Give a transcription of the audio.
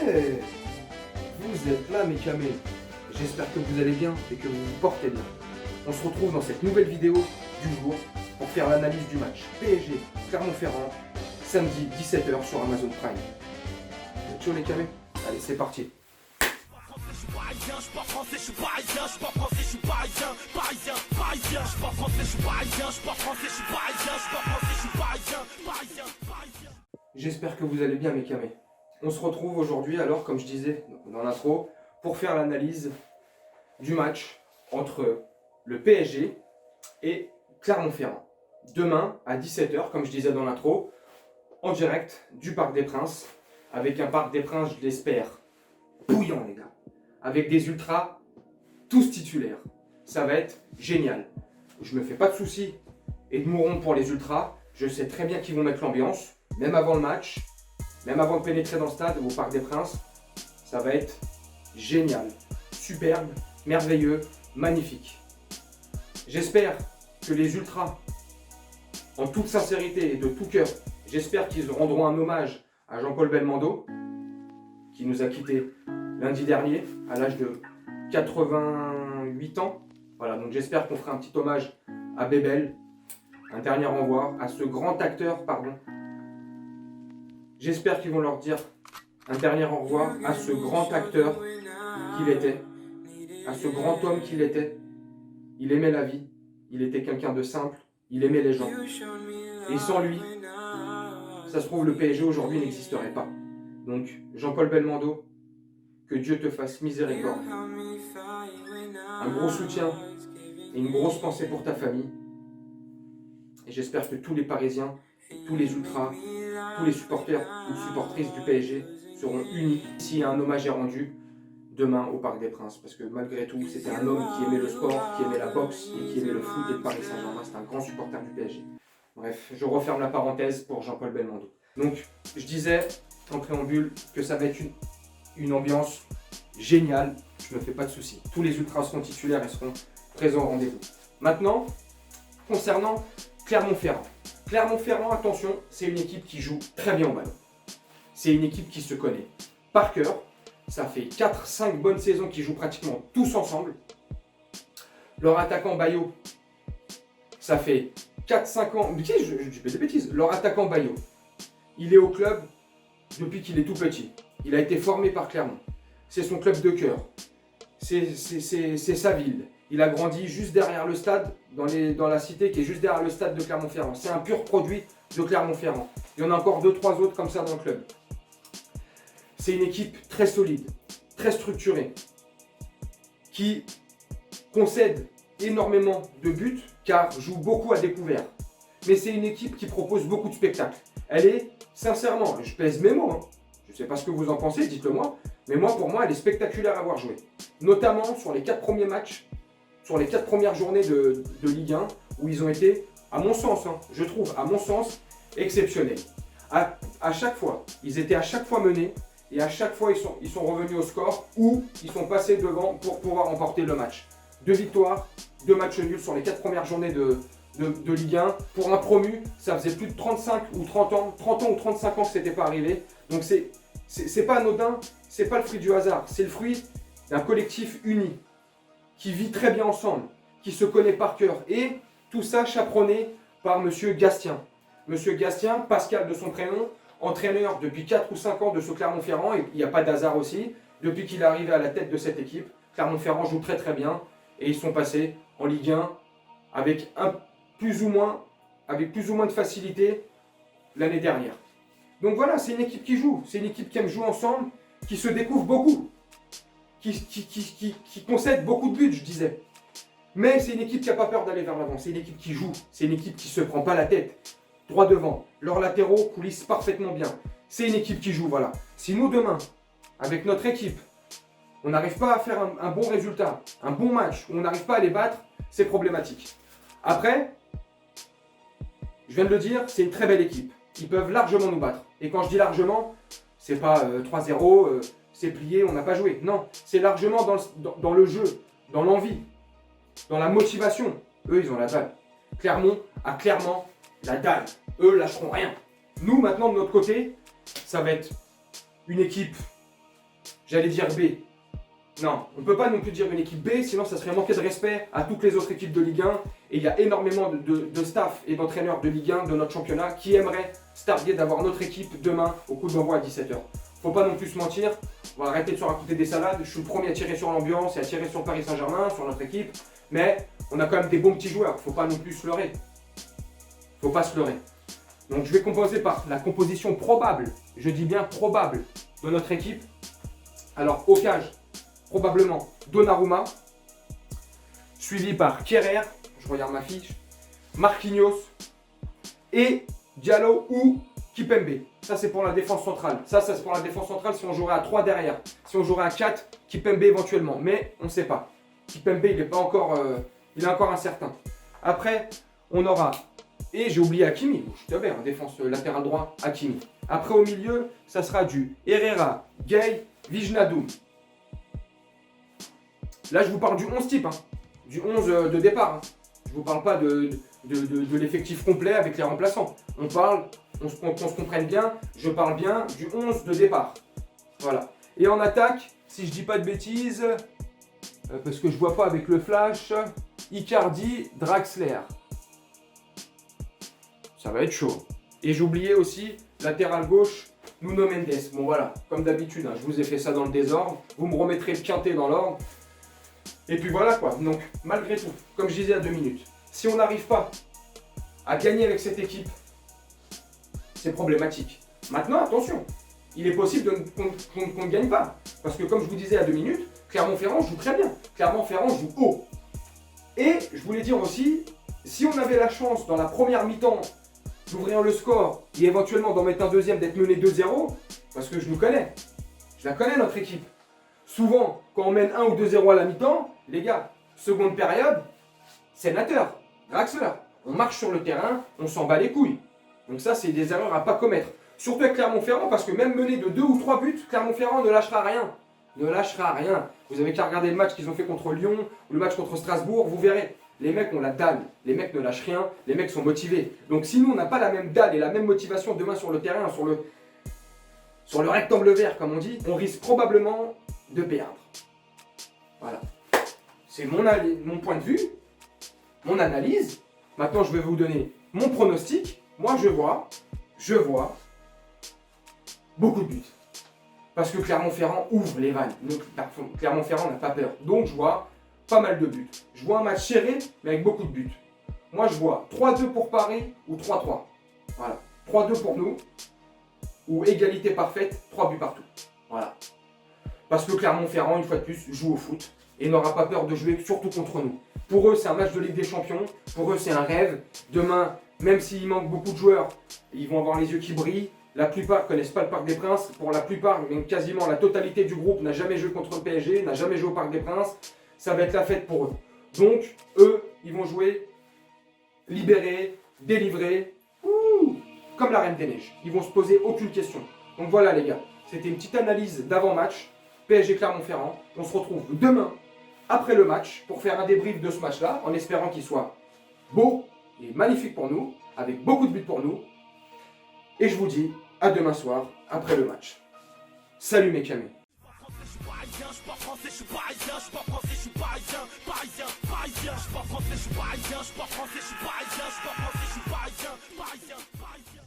Ouais, vous êtes là mes camés. J'espère que vous allez bien et que vous vous portez bien. On se retrouve dans cette nouvelle vidéo du jour pour faire l'analyse du match PSG Clermont-Ferrand, samedi 17h sur Amazon Prime. Vous êtes chaud les camés? Allez, c'est parti. J'espère que vous allez bien mes camés. On se retrouve aujourd'hui alors, comme je disais dans l'intro, pour faire l'analyse du match entre le PSG et Clermont-Ferrand. Demain à 17h, comme je disais dans l'intro, en direct du Parc des Princes, avec un Parc des Princes, je l'espère, bouillant les gars, avec des ultras tous titulaires. Ça va être génial. Je me fais pas de soucis et de mouron pour les ultras. Je sais très bien qu'ils vont mettre l'ambiance, même avant le match, même avant de pénétrer dans le stade au Parc des Princes. Ça va être génial, superbe, merveilleux, magnifique. J'espère que les ultras, en toute sincérité et de tout cœur, j'espère qu'ils rendront un hommage à Jean-Paul Belmondo, qui nous a quittés lundi dernier, à l'âge de 88 ans. Voilà, donc j'espère qu'on fera un petit hommage à Bébel, un dernier au revoir, à ce grand acteur, pardon. J'espère qu'ils vont leur dire un dernier au revoir à ce grand acteur qu'il était, à ce grand homme qu'il était. Il aimait la vie, il était quelqu'un de simple, il aimait les gens. Et sans lui, ça se trouve, le PSG aujourd'hui n'existerait pas. Donc, Jean-Paul Belmondo, que Dieu te fasse miséricorde. Un gros soutien et une grosse pensée pour ta famille. Et j'espère que tous les Parisiens, tous les ultras, tous les supporters ou supportrices du PSG seront unis si un hommage est rendu demain au Parc des Princes. Parce que malgré tout, c'était un homme qui aimait le sport, qui aimait la boxe et qui aimait le foot et le Paris Saint-Germain. C'est un grand supporter du PSG. Bref, je referme la parenthèse pour Jean-Paul Belmondo. Donc, je disais en préambule que ça va être une ambiance géniale. Je ne me fais pas de soucis. Tous les ultras seront titulaires et seront présents au rendez-vous. Maintenant, concernant Clermont-Ferrand. Clermont-Ferrand, attention, c'est une équipe qui joue très bien au ballon. C'est une équipe qui se connaît par cœur. Ça fait 4-5 bonnes saisons qu'ils jouent pratiquement tous ensemble. Leur attaquant Bayo, ça fait 4-5 ans. Je dis des bêtises. Leur attaquant Bayo, il est au club depuis qu'il est tout petit. Il a été formé par Clermont. C'est son club de cœur. C'est sa ville. Il a grandi juste derrière le stade, dans la cité qui est juste derrière le stade de Clermont-Ferrand. C'est un pur produit de Clermont-Ferrand. Il y en a encore 2-3 autres comme ça dans le club. C'est une équipe très solide, très structurée, qui concède énormément de buts car joue beaucoup à découvert. Mais c'est une équipe qui propose beaucoup de spectacles. Elle est, sincèrement, je pèse mes mots, hein. Je ne sais pas ce que vous en pensez, dites-le moi, mais pour moi, elle est spectaculaire à voir jouer. Notamment sur les 4 premiers matchs, sur les 4 premières journées de Ligue 1, où ils ont été, à mon sens, hein, je trouve, à mon sens, exceptionnels. À chaque fois, ils étaient à chaque fois menés, et à chaque fois, ils sont revenus au score, ou ils sont passés devant pour pouvoir remporter le match. 2 victoires, 2 matchs nuls sur les 4 premières journées de Ligue 1. Pour un promu, ça faisait plus de 35 ou 30 ans ou 35 ans que ce n'était pas arrivé. Donc c'est pas anodin, c'est pas le fruit du hasard, c'est le fruit d'un collectif uni, qui vit très bien ensemble, qui se connaît par cœur. Et tout ça chaperonné par Monsieur Gastien. Monsieur Gastien, Pascal de son prénom, entraîneur depuis 4 ou 5 ans de ce Clermont-Ferrand, et il n'y a pas d'hasard aussi, depuis qu'il est arrivé à la tête de cette équipe. Clermont-Ferrand joue très très bien, et ils sont passés en Ligue 1 avec plus ou moins de facilité l'année dernière. Donc voilà, c'est une équipe qui joue, c'est une équipe qui aime jouer ensemble, qui se découvre beaucoup, qui concède beaucoup de buts, je disais. Mais c'est une équipe qui n'a pas peur d'aller vers l'avant, c'est une équipe qui joue, c'est une équipe qui ne se prend pas la tête, droit devant. Leurs latéraux coulissent parfaitement bien. C'est une équipe qui joue, voilà. Si nous demain, avec notre équipe, on n'arrive pas à faire un bon résultat, un bon match, où on n'arrive pas à les battre, c'est problématique. Après, je viens de le dire, c'est une très belle équipe. Ils peuvent largement nous battre. Et quand je dis largement, c'est pas 3-0, c'est plié, on n'a pas joué. Non, c'est largement dans le jeu, dans l'envie, dans la motivation. Eux, ils ont la dalle. Clermont a clairement la dalle. Eux lâcheront rien. Nous, maintenant, de notre côté, ça va être une équipe j'allais dire B. Non, on ne peut pas non plus dire une équipe B, sinon ça serait manquer de respect à toutes les autres équipes de Ligue 1. Et il y a énormément de staff et d'entraîneurs de Ligue 1, de notre championnat, qui aimeraient se targuer d'avoir notre équipe demain au coup d'envoi à 17h. Faut pas non plus se mentir, on va arrêter de se raconter des salades. Je suis le premier à tirer sur l'ambiance et à tirer sur Paris Saint-Germain, sur notre équipe. Mais on a quand même des bons petits joueurs, faut pas non plus se leurrer. Faut pas se leurrer. Donc je vais commencer par la composition probable, je dis bien probable, de notre équipe. Alors au cage, probablement Donnarumma, suivi par Kehrer, je regarde ma fiche, Marquinhos et Diallo ou Kimpembe. Ça c'est pour la défense centrale. Ça c'est pour la défense centrale si on jouerait à 3 derrière. Si on jouerait à 4, Kimpembe éventuellement. Mais on ne sait pas. Kimpembe il est pas encore, il est encore incertain. Après on aura, et j'ai oublié Hakimi, je t'avais en défense latéral droit, Hakimi. Après au milieu, ça sera du Herrera, Gay, Wijnaldum. Là, je vous parle du 11 type, hein, du 11 de départ. Hein. Je ne vous parle pas de l'effectif complet avec les remplaçants. On parle, qu'on se comprenne bien, je parle bien du 11 de départ. Voilà. Et en attaque, si je dis pas de bêtises, parce que je vois pas avec le flash, Icardi, Draxler. Ça va être chaud. Et j'ai oublié aussi, latéral gauche, Nuno Mendes. Bon voilà, comme d'habitude, hein, je vous ai fait ça dans le désordre. Vous me remettrez le quintet dans l'ordre. Et puis voilà quoi. Donc, malgré tout, comme je disais à 2 minutes, si on n'arrive pas à gagner avec cette équipe, c'est problématique. Maintenant, attention, il est possible qu'on ne gagne pas. Parce que comme je vous disais à 2 minutes, Clermont-Ferrand joue très bien. Clermont-Ferrand joue haut. Et je voulais dire aussi, si on avait la chance dans la première mi-temps d'ouvrir le score et éventuellement d'en mettre un deuxième, d'être mené 2-0, parce que je nous connais, je la connais notre équipe. Souvent, quand on mène 1 ou 2-0 à la mi-temps, les gars, seconde période, sénateur, Draxler, on marche sur le terrain, on s'en bat les couilles. Donc ça, c'est des erreurs à ne pas commettre. Surtout avec Clermont-Ferrand, parce que même mené de 2 ou 3 buts, Clermont-Ferrand ne lâchera rien. Ne lâchera rien. Vous avez qu'à regarder le match qu'ils ont fait contre Lyon, ou le match contre Strasbourg, vous verrez. Les mecs ont la dalle, les mecs ne lâchent rien, les mecs sont motivés. Donc si nous, on n'a pas la même dalle et la même motivation demain sur le terrain, sur le rectangle vert, comme on dit, on risque probablement de perdre. Voilà. C'est mon point de vue, mon analyse. Maintenant, je vais vous donner mon pronostic. Moi, je vois beaucoup de buts. Parce que Clermont-Ferrand ouvre les vannes. Donc, Clermont-Ferrand n'a pas peur. Donc, je vois pas mal de buts. Je vois un match serré, mais avec beaucoup de buts. Moi, je vois 3-2 pour Paris ou 3-3. Voilà. 3-2 pour nous. Ou égalité parfaite, 3 buts partout. Voilà. Parce que Clermont-Ferrand, une fois de plus, joue au foot et n'aura pas peur de jouer, surtout contre nous. Pour eux, c'est un match de Ligue des Champions. Pour eux, c'est un rêve. Demain, même s'il manque beaucoup de joueurs, ils vont avoir les yeux qui brillent. La plupart ne connaissent pas le Parc des Princes. Pour la plupart, même quasiment la totalité du groupe n'a jamais joué contre le PSG, n'a jamais joué au Parc des Princes. Ça va être la fête pour eux. Donc, eux, ils vont jouer libérés, délivrés, comme la Reine des Neiges. Ils vont se poser aucune question. Donc voilà les gars, c'était une petite analyse d'avant-match. PSG Clermont-Ferrand. On se retrouve demain, après le match, pour faire un débrief de ce match-là, en espérant qu'il soit beau et magnifique pour nous, avec beaucoup de buts pour nous. Et je vous dis à demain soir, après le match. Salut mes camés. Je suis pas français, je suis parisien, je suis pas français, je suis parisien, je suis pas français, je suis parisien, je suis pas français, je suis parisien, je suis pas français, je suis parisien, parisien.